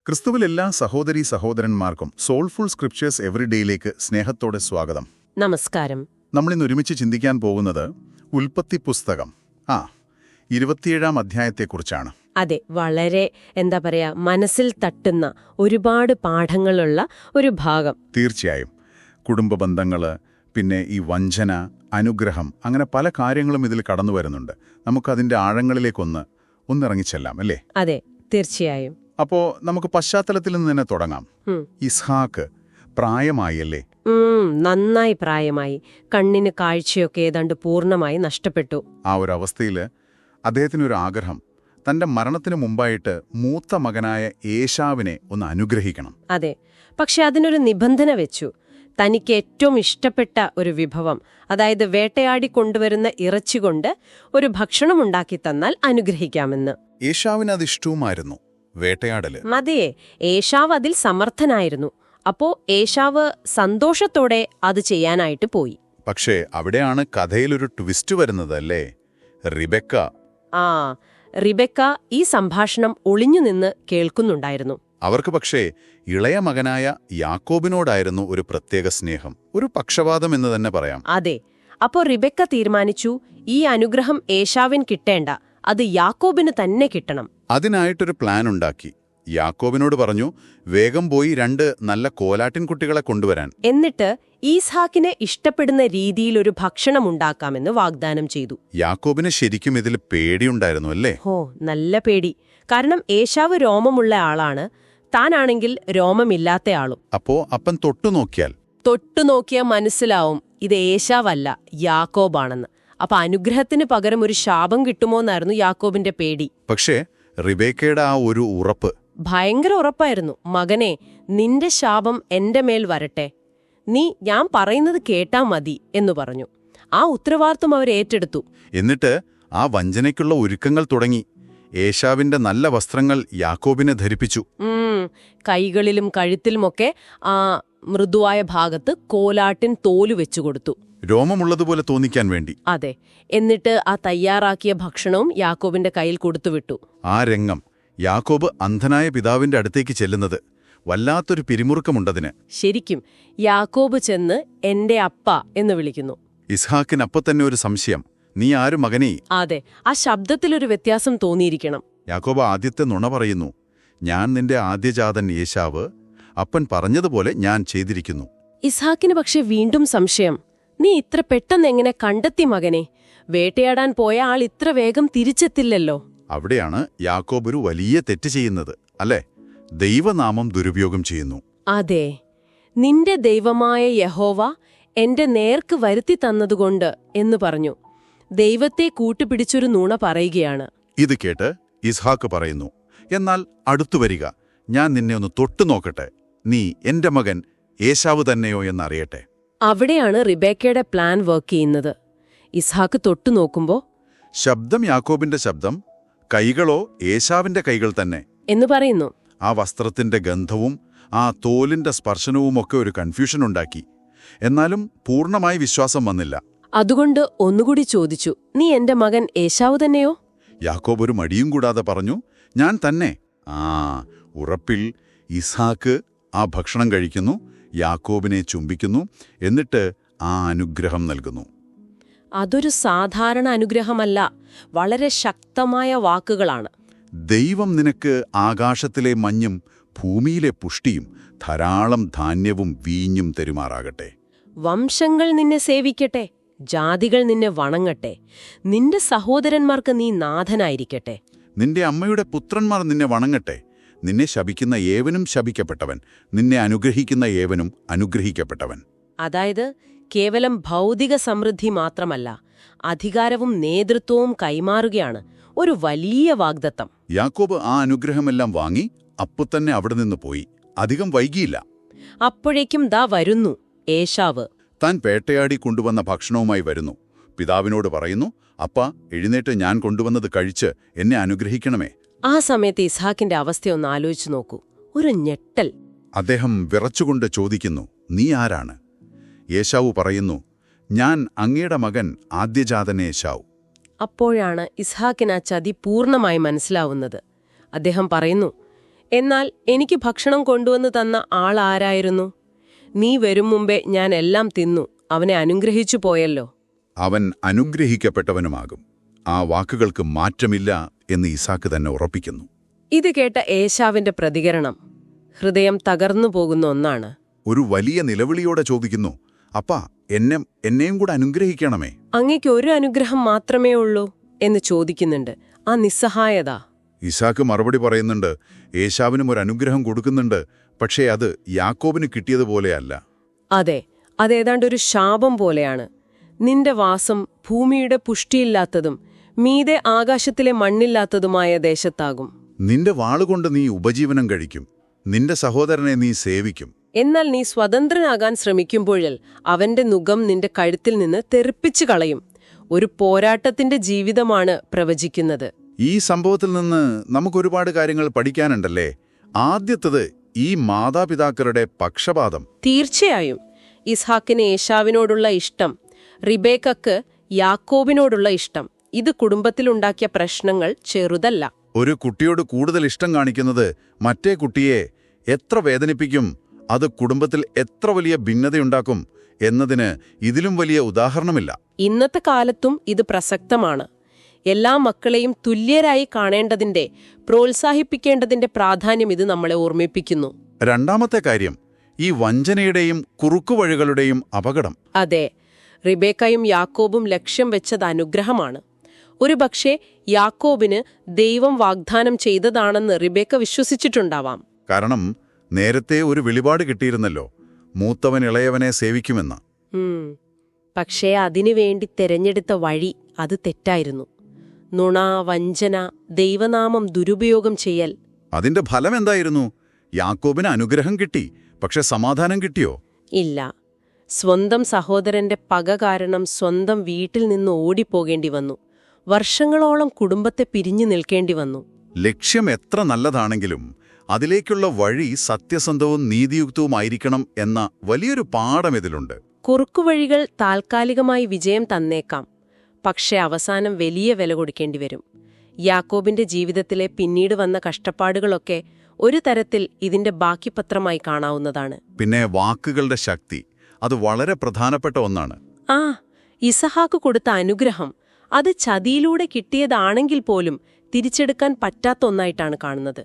ക്രിസ്തുവിൽ എല്ലാ സഹോദരീ സഹോദരന്മാർക്കും സോൾഫുൾ സ്ക്രിപ്ചേഴ്സ് എവറിഡേയിലേക്ക് സ്നേഹത്തോടെ സ്വാഗതം. നമസ്കാരം. നമ്മളിന്ന് ഒരുമിച്ച് ചിന്തിക്കാൻ പോകുന്നത് ഉൽപ്പത്തി പുസ്തകം 27-ാം അധ്യായത്തെക്കുറിച്ചാണ്. അതെ, വളരെ മനസ്സിൽ തട്ടുന്ന ഒരുപാട് പാഠങ്ങളുള്ള ഒരു ഭാഗം. തീർച്ചയായും. കുടുംബ ബന്ധങ്ങള്, പിന്നെ ഈ വഞ്ചന, അനുഗ്രഹം, അങ്ങനെ പല കാര്യങ്ങളും ഇതിൽ കടന്നു വരുന്നുണ്ട്. നമുക്കതിൻ്റെ ആഴങ്ങളിലേക്കൊന്നിറങ്ങിച്ചെല്ലാം അല്ലേ? അതെ, തീർച്ചയായും. അപ്പോ നമുക്ക് പശ്ചാത്തലത്തിൽ നിന്ന് തന്നെ തുടങ്ങാം. ഇസ്ഹാക്ക് പ്രായമായല്ലേ? നന്നായി പ്രായമായി. കണ്ണിന് കാഴ്ചയൊക്കെ ഏതാണ്ട് പൂർണ്ണമായി നഷ്ടപ്പെട്ടു. ആ ഒരു അവസ്ഥയിൽ അദ്ദേഹത്തിനൊരു ആഗ്രഹം, തന്റെ മരണത്തിന് മുമ്പായിട്ട് മൂത്ത മകനായ ഏശാവിനെ ഒന്ന് അനുഗ്രഹിക്കണം. അതെ, പക്ഷെ അതിനൊരു നിബന്ധന വെച്ചു. തനിക്ക് ഏറ്റവും ഇഷ്ടപ്പെട്ട ഒരു വിഭവം, അതായത് വേട്ടയാടി കൊണ്ടുവരുന്ന ഇറച്ചി കൊണ്ട് ഒരു ഭക്ഷണമുണ്ടാക്കി തന്നാൽ അനുഗ്രഹിക്കാമെന്ന്. ഏശാവിന് അത് ഇഷ്ടവുമായിരുന്നു, വേട്ടയാടല്. മതിയെ, ഏശാവ് അതിൽ സമർത്ഥനായിരുന്നു. അപ്പോ ഏശാവ് സന്തോഷത്തോടെ അത് ചെയ്യാനായിട്ട് പോയി. പക്ഷേ അവിടെയാണ് കഥയിലൊരു ട്വിസ്റ്റ് വരുന്നതല്ലേ? റിബെക്ക ഈ സംഭാഷണം ഒളിഞ്ഞുനിന്ന് കേൾക്കുന്നുണ്ടായിരുന്നു. അവർക്ക് പക്ഷേ ഇളയ മകനായ യാക്കോബിനോടായിരുന്നു ഒരു പ്രത്യേക സ്നേഹം, ഒരു പക്ഷപാതം എന്ന് തന്നെ പറയാം. അതെ, അപ്പോ റിബെക്ക തീരുമാനിച്ചു, ഈ അനുഗ്രഹം ഏശാവിന് കിട്ടേണ്ട, അത് യാക്കോബിന് തന്നെ കിട്ടണം. അതിനായിട്ടൊരു പ്ലാൻ ഉണ്ടാക്കി. യാക്കോബിനോട് പറഞ്ഞു, വേഗം പോയി 2 നല്ല കോലാട്ടിൻ കുട്ടികളെ കൊണ്ടുവരാൻ. എന്നിട്ട് ഈസ്ഹാക്കിനെ ഇഷ്ടപ്പെടുന്ന രീതിയിലൊരു ഭക്ഷണം ഉണ്ടാക്കാമെന്ന് വാഗ്ദാനം ചെയ്തു. യാക്കോബിന് ശരിക്കും ഇതിൽ പേടിയുണ്ടായിരുന്നു അല്ലേ? നല്ല പേടി. കാരണം ഏശാവ് രോമമുള്ള ആളാണ്, താനാണെങ്കിൽ രോമമില്ലാത്ത ആളും. അപ്പോ അപ്പൻ തൊട്ടുനോക്കിയാൽ മനസ്സിലാവും ഇത് ഏശാവല്ല, യാക്കോബാണെന്ന്. അപ്പൊ അനുഗ്രഹത്തിന് പകരം ഒരു ശാപം കിട്ടുമോന്നായിരുന്നു യാക്കോബിന്റെ പേടി. പക്ഷേ റിബേക്കയുടെ ആ ഒരു ഉറപ്പ് ഭയങ്കര ഉറപ്പായിരുന്നു. മകനെ, നിന്റെ ശാപം എന്റെ മേൽ വരട്ടെ, നീ ഞാൻ പറയുന്നത് കേട്ടാ മതി എന്ന് പറഞ്ഞു. ആ ഉത്തരവാദിത്വം അവർ ഏറ്റെടുത്തു. എന്നിട്ട് ആ വഞ്ചനയ്ക്കുള്ള ഒരുക്കങ്ങൾ തുടങ്ങി. ഏശാവിന്റെ നല്ല വസ്ത്രങ്ങൾ യാക്കോബിനെ ധരിപ്പിച്ചു. കൈകളിലും കഴുത്തിലുമൊക്കെ ആ മൃദുവായ ഭാഗത്ത് കോലാട്ടിൻ തോല് വെച്ചുകൊടുത്തു, രോമമുള്ളതുപോലെ തോന്നിക്കാൻ വേണ്ടി. അതെ, എന്നിട്ട് ആ തയ്യാറാക്കിയ ഭക്ഷണവും യാക്കോബിന്റെ കയ്യിൽ കൊടുത്തുവിട്ടു. ആ രംഗം, യാക്കോബ് അന്ധനായ പിതാവിന്റെ അടുത്തേക്ക് ചെല്ലുന്നത്, വല്ലാത്തൊരു പിരിമുറുക്കമുണ്ടതിന്. ശരിക്കും യാക്കോബ് ചെന്ന് എന്റെ അപ്പ എന്ന് വിളിക്കുന്നു. ഇസ്ഹാക്കിനപ്പൊ തന്നെ ഒരു സംശയം, നീ ആരു മകനേ? അതെ, ആ ശബ്ദത്തിലൊരു വ്യത്യാസം തോന്നിയിരിക്കണം. യാക്കോബ് ആദ്യത്തെ നുണ പറയുന്നു, ഞാൻ നിന്റെ ആദ്യജാതൻ ഏശാവ്, അപ്പൻ പറഞ്ഞതുപോലെ ഞാൻ ചെയ്തിരിക്കുന്നു. ഇസ്ഹാക്കിന് പക്ഷെ വീണ്ടും സംശയം, നീ ഇത്ര പെട്ടെന്ന് എങ്ങനെ കണ്ടെത്തി മകനെ? വേട്ടയാടാൻ പോയ ആൾ ഇത്ര വേഗം തിരിച്ചെത്തില്ലല്ലോ. അവിടെയാണ് യാക്കോബ് ഒരു വലിയ തെറ്റ് ചെയ്യുന്നത് അല്ലേ? ദൈവനാമം ദുരുപയോഗം ചെയ്യുന്നു. അതെ, നിന്റെ ദൈവമായ യഹോവ എന്റെ നേർക്ക് വരുത്തി തന്നതുകൊണ്ട് എന്ന് പറഞ്ഞു. ദൈവത്തെ കൂട്ടുപിടിച്ചൊരു നുണ പറയുകയാണ്. ഇത് കേട്ട് ഇസ്ഹാക്ക് പറയുന്നു, എന്നാൽ അടുത്തുവരിക, ഞാൻ നിന്നെ ഒന്ന് തൊട്ടു നോക്കട്ടെ, നീ എന്റെ മകൻ ഏശാവ് തന്നെയോ എന്നറിയട്ടെ. അവിടെയാണ് റിബേക്കയുടെ പ്ലാൻ വർക്ക് ചെയ്യുന്നത്. ഇസ്ഹാക്ക് തൊട്ടു നോക്കുമ്പോ ശബ്ദം യാക്കോബിന്റെ ശബ്ദം, കൈകളോ ഏശാവിന്റെ കൈകൾ തന്നെ എന്ന് പറയുന്നു. ആ വസ്ത്രത്തിന്റെ ഗന്ധവും ആ തോലിന്റെ സ്പർശനവുമൊക്കെ ഒരു കൺഫ്യൂഷൻ ഉണ്ടാക്കി. എന്നാലും പൂർണ്ണമായി വിശ്വാസം വന്നില്ല. അതുകൊണ്ട് ഒന്നുകൂടി ചോദിച്ചു, നീ എന്റെ മകൻ ഏശാവ് തന്നെയോ? യാക്കോബ് ഒരു മടിയും കൂടാതെ പറഞ്ഞു, ഞാൻ തന്നെ. ഉറപ്പിൽ ഇസ്ഹാക്ക് ആ ഭക്ഷണം കഴിക്കുന്നു, യാക്കോബിനെ ചുംബിക്കുന്നു, എന്നിട്ട് ആ അനുഗ്രഹം നൽകുന്നു. അതൊരു സാധാരണ അനുഗ്രഹമല്ല, വളരെ ശക്തമായ വാക്കുകളാണ്. ദൈവം നിനക്ക് ആകാശത്തിലെ മഞ്ഞും ഭൂമിയിലെ പുഷ്ടിയും ധാരാളം ധാന്യവും വീഞ്ഞും തരുമാറാകട്ടെ. വംശങ്ങൾ നിന്നെ സേവിക്കട്ടെ, ജാതികൾ നിന്നെ വണങ്ങട്ടെ, നിന്റെ സഹോദരന്മാർക്ക് നീ നാഥനായിരിക്കട്ടെ. നിന്റെ അമ്മയുടെ പുത്രന്മാർ നിന്നെ വണങ്ങട്ടെ. നിന്നെ ശപിക്കുന്ന ഏവനും ശപിക്കപ്പെട്ടവൻ, നിന്നെ അനുഗ്രഹിക്കുന്ന ഏവനും അനുഗ്രഹിക്കപ്പെട്ടവൻ. അതായത് കേവലം ഭൗതിക സമൃദ്ധി മാത്രമല്ല, അധികാരവും നേതൃത്വവും കൈമാറുകയാണ്. ഒരു വലിയ വാഗ്ദത്തം. യാക്കോബ് ആ അനുഗ്രഹമെല്ലാം വാങ്ങി അപ്പുതന്നെ അവിടെ നിന്ന് പോയി. അധികം വൈകിയില്ല. അപ്പോഴേക്കും ദാ വരുന്നു ഏശാവ്. താൻ വേട്ടയാടി കൊണ്ടുവന്ന ഭക്ഷണവുമായി വരുന്നു. പിതാവിനോട് പറയുന്നു, അപ്പാ, എഴുന്നേറ്റ് ഞാൻ കൊണ്ടുവന്നത് കഴിച്ച് എന്നെ അനുഗ്രഹിക്കണമേ. ആ സമയത്ത് ഇസ്ഹാക്കിന്റെ അവസ്ഥയൊന്ന് ആലോചിച്ചു നോക്കൂ. ഒരു ഞെട്ടൽ. അദ്ദേഹം വിറച്ചുകൊണ്ട് ചോദിക്കുന്നു, നീ ആരാണ്? ഏശാവു പറയുന്നു, ഞാൻ അങ്ങയുടെ മകൻ ആദ്യജാതൻ ഏശാവു. അപ്പോഴാണ് ഇസ്ഹാക്കിന് ആ ചതി പൂർണ്ണമായി മനസ്സിലാവുന്നത്. അദ്ദേഹം പറയുന്നു, എന്നാൽ എനിക്ക് ഭക്ഷണം കൊണ്ടുവന്ന് തന്ന ആൾ ആരായിരുന്നു? നീ വരും മുമ്പേ ഞാൻ എല്ലാം തിന്നു, അവനെ അനുഗ്രഹിച്ചു പോയല്ലോ. അവൻ അനുഗ്രഹിക്കപ്പെട്ടവനുമാകും. ആ വാക്കുകൾക്ക് മാറ്റമില്ല എന്ന് ഇസാക്ക് തന്നെ ഉറപ്പിക്കുന്നു. ഇത് കേട്ട ഏശാവിന്റെ പ്രതികരണം ഹൃദയം തകർന്നു പോകുന്ന ഒന്നാണ്. ഒരു വലിയ നിലവിളിയോടെ ചോദിക്കുന്നു, അപ്പാ, എന്നെയും കൂടെ അനുഗ്രഹിക്കണമേ. അങ്ങയ്ക്ക് ഒരു അനുഗ്രഹം മാത്രമേ ഉള്ളൂ എന്ന് ചോദിക്കുന്നുണ്ട്. ആ നിസ്സഹായത. ഇസാക്ക് മറുപടി പറയുന്നുണ്ട്, ഏശാവിനും ഒരു അനുഗ്രഹം കൊടുക്കുന്നുണ്ട്, പക്ഷേ അത് യാക്കോബിന് കിട്ടിയതുപോലെയല്ല. അതെ, അതേതാണ്ടൊരു ശാപം പോലെയാണ്. നിന്റെ വാസം ഭൂമിയുടെ പുഷ്ടിയില്ലാത്തതും മീതെ ആകാശത്തിലെ മണ്ണില്ലാത്തതുമായ ദേശത്താകും. നിന്റെ വാളുകൊണ്ട് നീ ഉപജീവനം കഴിക്കും, നിന്റെ സഹോദരനെ നീ സേവിക്കും. എന്നാൽ നീ സ്വതന്ത്രനാകാൻ ശ്രമിക്കുമ്പോഴൽ അവന്റെ നുകം നിന്റെ കഴുത്തിൽ നിന്ന് തെറിപ്പിച്ചു കളയും. ഒരു പോരാട്ടത്തിന്റെ ജീവിതമാണ് പ്രവചിക്കുന്നത്. ഈ സംഭവത്തിൽ നിന്ന് നമുക്കൊരുപാട് കാര്യങ്ങൾ പഠിക്കാനുണ്ടല്ലേ. ആദ്യത്തത് ഈ മാതാപിതാക്കളുടെ പക്ഷപാതം. തീർച്ചയായും. ഇസ്ഹാക്കിന് ഏശാവിനോടുള്ള ഇഷ്ടം, റിബേക്കക്ക് യാക്കോബിനോടുള്ള ഇഷ്ടം, ഇത് കുടുംബത്തിലുണ്ടാക്കിയ പ്രശ്നങ്ങൾ ചെറുതല്ല. ഒരു കുട്ടിയോട് കൂടുതൽ ഇഷ്ടം കാണിക്കുന്നത് മറ്റേ കുട്ടിയെ എത്ര വേദനിപ്പിക്കും, അത് കുടുംബത്തിൽ എത്ര വലിയ ഭിന്നതയുണ്ടാക്കും എന്നതിന് ഇതിലും വലിയ ഉദാഹരണമില്ല. ഇന്നത്തെ കാലത്തും ഇത് പ്രസക്തമാണ്. എല്ലാ മക്കളെയും തുല്യരായി കാണേണ്ടതിന്റെ, പ്രോത്സാഹിപ്പിക്കേണ്ടതിന്റെ പ്രാധാന്യം ഇത് നമ്മളെ ഓർമ്മിപ്പിക്കുന്നു. രണ്ടാമത്തെ കാര്യം, ഈ വഞ്ചനയുടെയും കുറുക്കുവഴികളുടെയും അപകടം. അതെ, റിബേക്കയും യാക്കോബും ലക്ഷ്യം വെച്ചത് അനുഗ്രഹമാണ്. ഒരുപക്ഷെ യാക്കോബിന് ദൈവം വാഗ്ദാനം ചെയ്തതാണെന്ന് റിബേക്ക വിശ്വസിച്ചിട്ടുണ്ടാവാം. കാരണം നേരത്തെ ഒരു വെളിപാട് കിട്ടിയിരുന്നല്ലോ, മൂത്തവൻ ഇളയവനെ സേവിക്കുമെന്ന്. പക്ഷേ അതിനുവേണ്ടി തെരഞ്ഞെടുത്ത വഴി അത് തെറ്റായിരുന്നു. നുണ, വഞ്ചന, ദൈവനാമം ദുരുപയോഗം ചെയ്യൽ. അതിന്റെ ഫലം എന്തായിരുന്നു? യാക്കോബിന് അനുഗ്രഹം കിട്ടി, പക്ഷെ സമാധാനം കിട്ടിയോ? ഇല്ല. സ്വന്തം സഹോദരന്റെ പക കാരണം സ്വന്തം വീട്ടിൽ നിന്ന് ഓടിപ്പോകേണ്ടി വന്നു. വർഷങ്ങളോളം കുടുംബത്തെ പിരിഞ്ഞു നിൽക്കേണ്ടി വന്നു. ലക്ഷ്യം എത്ര നല്ലതാണെങ്കിലും അതിലേക്കുള്ള വഴി സത്യസന്ധവും നീതിയുക്തവുമായിരിക്കണം എന്ന വലിയൊരു പാഠം ഇതിലുണ്ട്. കുറുക്കുവഴികൾ താൽക്കാലികമായി വിജയം തന്നേക്കാം, പക്ഷെ അവസാനം വലിയ വില കൊടുക്കേണ്ടി വരും. യാക്കോബിന്റെ ജീവിതത്തിലെ പിന്നീട് വന്ന കഷ്ടപ്പാടുകളൊക്കെ ഒരു തരത്തിൽ ഇതിന്റെ ബാക്കിപത്രമായി കാണാവുന്നതാണ്. പിന്നെ വാക്കുകളുടെ ശക്തി, അത് വളരെ പ്രധാനപ്പെട്ട ഒന്നാണ്. ഇസഹാക്ക് കൊടുത്ത അനുഗ്രഹം അത് ചതിയിലൂടെ കിട്ടിയതാണെങ്കിൽ പോലും തിരിച്ചെടുക്കാൻ പറ്റാത്ത ഒന്നായിട്ടാണ് കാണുന്നത്.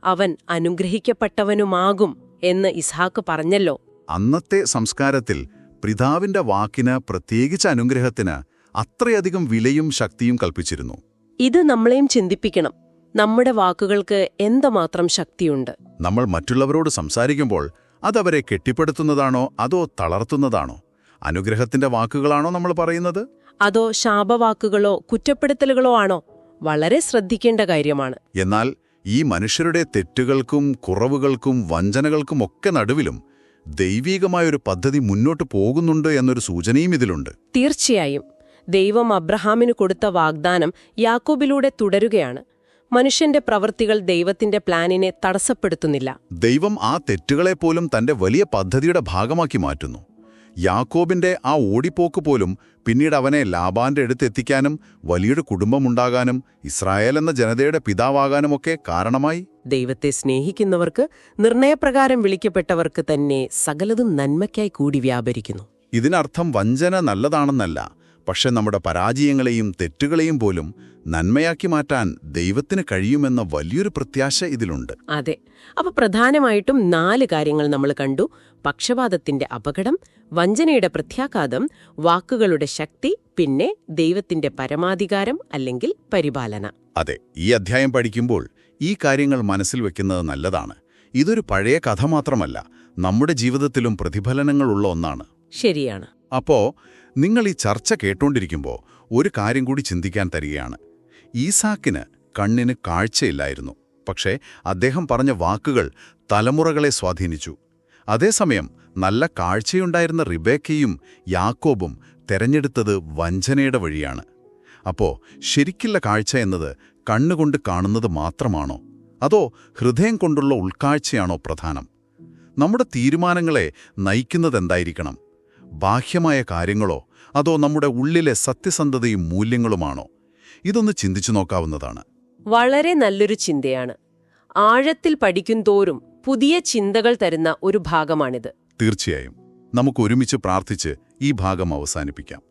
അവൻ അനുഗ്രഹിക്കപ്പെട്ടവനുമാകും എന്ന് ഇസ്ഹാക്ക് പറഞ്ഞല്ലോ. അന്നത്തെ സംസ്കാരത്തിൽ പിതാവിന്റെ വാക്കിന്, പ്രത്യേകിച്ച് അനുഗ്രഹത്തിന്, അത്രയധികം വിലയും ശക്തിയും കൽപ്പിച്ചിരുന്നു. ഇത് നമ്മളെയും ചിന്തിപ്പിക്കണം. നമ്മുടെ വാക്കുകൾക്ക് എന്തുമാത്രം ശക്തിയുണ്ട്? നമ്മൾ മറ്റുള്ളവരോട് സംസാരിക്കുമ്പോൾ അതവരെ കെട്ടിപ്പടുത്തുന്നതാണോ അതോ തളർത്തുന്നതാണോ? അനുഗ്രഹത്തിന്റെ വാക്കുകളാണോ നമ്മൾ പറയുന്നത്, അതോ ശാപവാക്കുകളോ കുറ്റപ്പെടുത്തലുകളോ ആണോ? വളരെ ശ്രദ്ധിക്കേണ്ട കാര്യമാണ്. എന്നാൽ ഈ മനുഷ്യരുടെ തെറ്റുകൾക്കും കുറവുകൾക്കും വഞ്ചനകൾക്കുമൊക്കെ നടുവിലും ദൈവീകമായൊരു പദ്ധതി മുന്നോട്ട് പോകുന്നുണ്ട് എന്നൊരു സൂചനയും ഇതിലുണ്ട്. തീർച്ചയായും. ദൈവം അബ്രഹാമിന് കൊടുത്ത വാഗ്ദാനം യാക്കോബിലൂടെ തുടരുകയാണ്. മനുഷ്യന്റെ പ്രവൃത്തികൾ ദൈവത്തിന്റെ പ്ലാനിനെ തടസ്സപ്പെടുത്തുന്നില്ല. ദൈവം ആ തെറ്റുകളെപ്പോലും തന്റെ വലിയ പദ്ധതിയുടെ ഭാഗമാക്കി മാറ്റുന്നു. യാക്കോബിന്റെ ആ ഓടിപ്പോക്ക് പോലും പിന്നീട് അവനെ ലാബാന്റെ അടുത്തെത്തിക്കാനും വലിയൊരു കുടുംബമുണ്ടാകാനും ഇസ്രായേൽ എന്ന ജനതയുടെ പിതാവാകാനുമൊക്കെ കാരണമായി. ദൈവത്തെ സ്നേഹിക്കുന്നവർക്ക്, നിർണയപ്രകാരം വിളിക്കപ്പെട്ടവർക്ക് തന്നെ സകലതും നന്മയ്ക്കായി കൂടി വ്യാപരിക്കുന്നു. ഇതിനർത്ഥം വഞ്ചന നല്ലതാണെന്നല്ല, പക്ഷെ നമ്മുടെ പരാജയങ്ങളെയും തെറ്റുകളെയും പോലും നന്മയാക്കി മാറ്റാൻ ദൈവത്തിന് കഴിയുമെന്ന വലിയൊരു പ്രത്യാശ ഇതിലുണ്ട്. അതെ. അപ്പൊ പ്രധാനമായിട്ടും 4 കാര്യങ്ങൾ നമ്മൾ കണ്ടു. പക്ഷപാതത്തിന്റെ അപകടം, വഞ്ചനയുടെ പ്രത്യാഘാതം, വാക്കുകളുടെ ശക്തി, പിന്നെ ദൈവത്തിന്റെ പരമാധികാരം അല്ലെങ്കിൽ പരിപാലന. അതെ, ഈ അധ്യായം പഠിക്കുമ്പോൾ ഈ കാര്യങ്ങൾ മനസ്സിൽ വെക്കുന്നത് നല്ലതാണ്. ഇതൊരു പഴയ കഥ മാത്രമല്ല, നമ്മുടെ ജീവിതത്തിലും പ്രതിഫലനങ്ങളുള്ള ഒന്നാണ്. ശരിയാണ്. അപ്പോ നിങ്ങൾ ഈ ചർച്ച കേട്ടോണ്ടിരിക്കുമ്പോൾ ഒരു കാര്യം കൂടി ചിന്തിക്കാൻ തരികയാണ്. ഈസാക്കിന് കണ്ണിന് കാഴ്ചയില്ലായിരുന്നു, പക്ഷേ അദ്ദേഹം പറഞ്ഞ വാക്കുകൾ തലമുറകളെ സ്വാധീനിച്ചു. അതേസമയം നല്ല കാഴ്ചയുണ്ടായിരുന്ന റിബേക്കയും യാക്കോബും തെരഞ്ഞെടുത്തത് വഞ്ചനയുടെ വഴിയാണ്. അപ്പോ ശരിക്കുള്ള കാഴ്ച എന്നത് കണ്ണുകൊണ്ട് കാണുന്നത് മാത്രമാണോ, അതോ ഹൃദയം കൊണ്ടുള്ള ഉൾക്കാഴ്ചയാണോ പ്രധാനം? നമ്മുടെ തീരുമാനങ്ങളെ നയിക്കുന്നതെന്തായിരിക്കണം? ബാഹ്യമായ കാര്യങ്ങളോ അതോ നമ്മുടെ ഉള്ളിലെ സത്യസന്ധതയും മൂല്യങ്ങളുമാണോ? ഇതൊന്ന് ചിന്തിച്ചു നോക്കാവുന്നതാണ്. വളരെ നല്ലൊരു ചിന്തയാണ്. ആഴത്തിൽ പഠിക്കുന്തോറും പുതിയ ചിന്തകൾ തരുന്ന ഒരു ഭാഗമാണിത്. തീർച്ചയായും നമുക്ക് ഒരുമിച്ച് പ്രാർത്ഥിച്ച് ഈ ഭാഗം അവസാനിപ്പിക്കാം.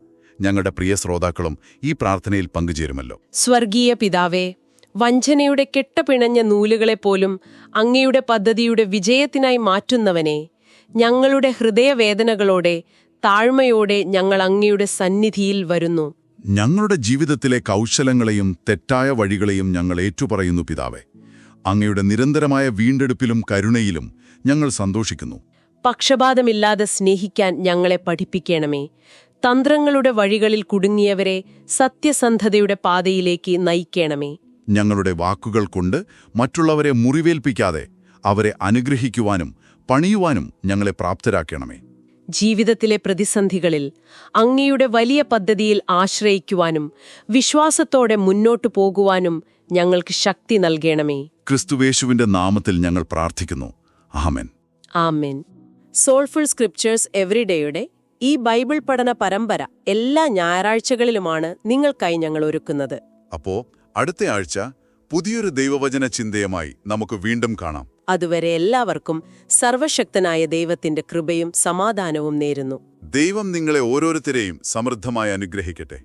ഞങ്ങളുടെ പ്രിയ ശ്രോതാക്കളും ഈ പ്രാർത്ഥനയിൽ പങ്കുചേരുമല്ലോ. സ്വർഗീയ പിതാവേ, വഞ്ചനയുടെ കെട്ടപിണഞ്ഞ നൂലുകളെപ്പോലും അങ്ങയുടെ പദ്ധതിയുടെ വിജയത്തിനായി മാറ്റുന്നവനെ, ഞങ്ങളുടെ ഹൃദയവേദനകളോടെ താഴ്മയോടെ ഞങ്ങൾ അങ്ങയുടെ സന്നിധിയിൽ വരുന്നു. ഞങ്ങളുടെ ജീവിതത്തിലെ കൗശലങ്ങളെയും തെറ്റായ വഴികളെയും ഞങ്ങൾ ഏറ്റുപറയുന്നു പിതാവേ. അങ്ങയുടെ നിരന്തരമായ വീണ്ടെടുപ്പിലും കരുണയിലും ഞങ്ങൾ സന്തോഷിക്കുന്നു. പക്ഷപാതമില്ലാതെ സ്നേഹിക്കാൻ ഞങ്ങളെ പഠിപ്പിക്കണമേ. തന്ത്രങ്ങളുടെ വഴികളിൽ കുടുങ്ങിയവരെ സത്യസന്ധതയുടെ പാതയിലേക്ക് നയിക്കണമേ. ഞങ്ങളുടെ വാക്കുകൾ കൊണ്ട് മറ്റുള്ളവരെ മുറിവേൽപ്പിക്കാതെ അവരെ അനുഗ്രഹിക്കുവാനും പണിയുവാനും ഞങ്ങളെ പ്രാപ്തരാക്കണമേ. ജീവിതത്തിലെ പ്രതിസന്ധികളിൽ അങ്ങയുടെ വലിയ പദ്ധതിയിൽ ആശ്രയിക്കുവാനും വിശ്വാസത്തോടെ മുന്നോട്ടു പോകുവാനും ഞങ്ങൾക്ക് ശക്തി നൽകണമേ. ക്രിസ്തുവേശുവിന്റെ നാമത്തിൽ ഞങ്ങൾ പ്രാർത്ഥിക്കുന്നു. ആമേൻ. ആമേൻ. സോൾഫുൾ സ്ക്രിപ്ചേഴ്സ് എവറിഡേയുടെ ഈ ബൈബിൾ പഠന പരമ്പര എല്ലാ ഞായറാഴ്ചകളിലുമാണ് നിങ്ങൾക്കായി ഞങ്ങൾ ഒരുക്കുന്നത്. അപ്പോ അടുത്ത ആഴ്ച പുതിയൊരു ദൈവവചന ചിന്തയുമായി നമുക്ക് വീണ്ടും കാണാം. അതുവരെ എല്ലാവർക്കും സർവശക്തനായ ദൈവത്തിന്റെ കൃപയും സമാധാനവും നേരുന്നു. ദൈവം നിങ്ങളെ ഓരോരുത്തരെയും സമൃദ്ധമായി അനുഗ്രഹിക്കട്ടെ.